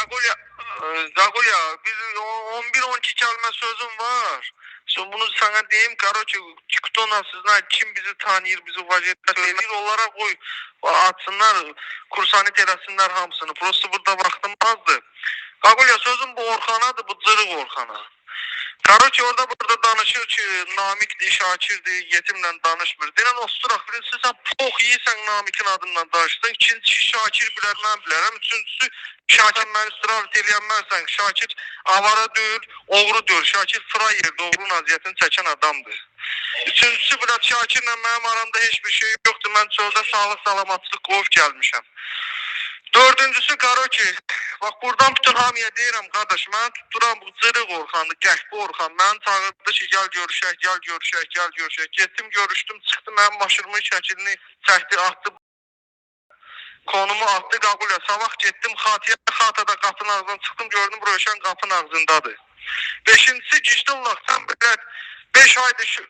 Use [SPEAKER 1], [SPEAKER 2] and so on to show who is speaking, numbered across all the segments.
[SPEAKER 1] Gagulya, Gagulya, biz 11-12 kelime sözüm var. Şimdi bunu sana diyeyim, karoçe, çıktığına sizden kim bizi tanıyır, bizi vaziyette verir olarak koy, atsınlar, kursani terasinler hamsını. Prosto burada baktım azdı. Gagulya sözüm bu Orhan'adı, bu zırık Orhan'a. Karoçe orada burada danışır ki Namik'di, Şakir'di, yetimle danışmır. Denen osturak birincisi sen pox yiysen Namik'in adından danıştın. İkincisi Şakir bilir, ben bilirim. Üçüncüsü Şakir ben istirahət eləyənmərsən. Şakir avara deyil, oğru deyil. Şakir frayerdir, oğrun aziyetini çəkən adamdır. Üçüncüsü biraz Şakir'le benim aramda hiçbir şey yoktu. Ben çölde sağlık salamatçılık qoyub gelmişim. Dördüncüsü Karoki. Bak buradan bütün hamiye deyirəm qardaş. Mən tutturam bu zırıq Orxandı, qəhbi Orxan. Mən çağırdı ki gel görüşək, gel görüşək, gel görüşək. Getdim görüşdüm, çıxdı mənim maşırımın şəklini çəkdi, attı. Konumu attı Gagulya. Sabah getdim xatada qapının ağzından çıxdım, gördüm Rövşən qapının ağzındadır. Beşincisi Gişdillah, sən bilət 5 aydır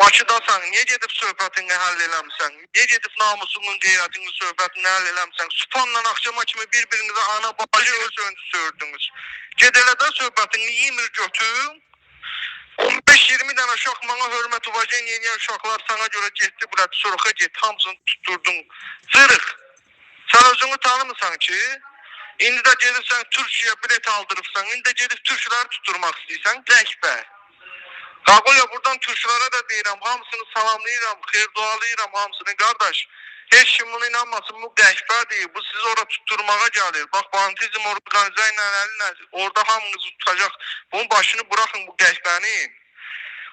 [SPEAKER 1] Bakıdasan, niye gedib söhbətini həll eləmsən? Niye gedib namusunun, qeyrətinin söhbətini həll eləmsən? Süpanla axşama kimi bir-birinizə ana bacı öldü sördünüz. Ged elədən söhbətini yemir götür. 15-20 dənə uşaq mənə hörmət uvacan yeniyen uşaqlar sana görə getdi, bura soruqa get, hamısını tutturdun. Zırıq, sən özünü tanımısan ki, indi də gedirsən Türkiyə bilet aldırıbsan, indi də gedib Türkləri tutturmaq istəyirsən, rəkbə. Gagulya buradan Türklara da deyirəm, hamısını salamlayıram, xeyir dualayıram hamısını. Qardaş, heç kim bunu inanmasın, bu qəhbədir, bu sizi orada tutturmağa gəlir. Bax, bantizm organizə ilə orada hamınızı tutacaq. Bunun başını bırakın bu qəhbəni.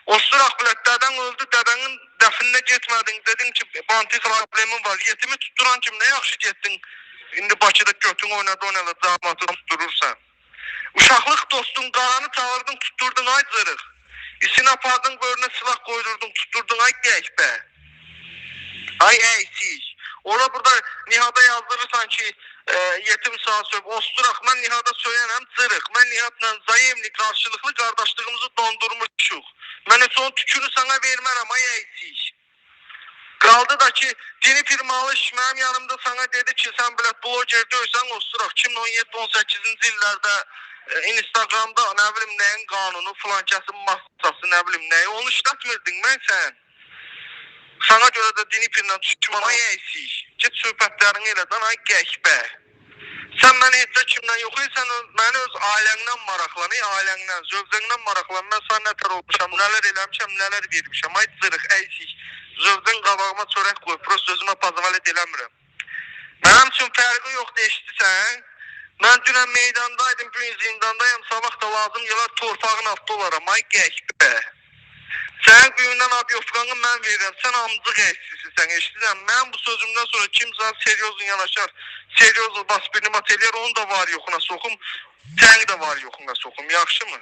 [SPEAKER 1] Osturaq bilət, dədən öldü, dədənin dəfinə getmədin, dedin ki, bantiz problemin var. Yetimi tutturan kim, nə yaxşı getdin? İndi Bakıda götün oynadı, damatı tutturursan. Uşaqlıq dostun, qaranı çağırdın, tutturdun, ay zırıq. İsin apardın, böğrüne silah koydurdun, tutturdun, ay qəhbə. Ay əysik. Orada burada Nihada yazdırırsan ki, yetim sağ söv, osturaq, mən Nihada söylənəm, zırıq. Mən Nihadla zayemli, qarşılıqlı qardaşlığımızı dondurmuşuq. Mən heç onun tükünü sana vermərəm, ay əysik. Qaldı da ki, Dini firmalı iş mənim yanımda sana dedi ki, sən bilət bloger döysən, osturaq. 2017-18-ci illərdə Instagramda nə bilim nəyin qanunu, filan kəsin masası, nə bilim nəyi, onu işlətmirdin mən sən. Sana görə də dini firmanı düşmən, ay əysik. Get söhbətlərini elədən, ay qəhbə. Sən məni heç kimdən yox, sən məni öz ailəndən maraqlan, ailəndən, zövcəndən maraqlan. Mən sana nətər olmuşam, nələr eləmişəm, nələr vermişəm, ay zırıq, əysik. Zövcən qabağıma çörək qoy, prost özümə pazavalet eləmirəm. Mənim üçün fərqi yoxdur, eşitirsən? Mən dünən meydandaydım, bugün zindandayım, sabah da lazım gələr torpağın altı olaram, ay qəhbə. Sənin büyündən abiofqanı mən verirəm, sən amcıq əksisisən, eşitirəm. Mən bu sözümdən sonra kimsə seriozun yanaşar, seriozun bas birini mat eləyər, onu da var yoxuna soxum, səni də var yoxuna soxum, yaxşı mı?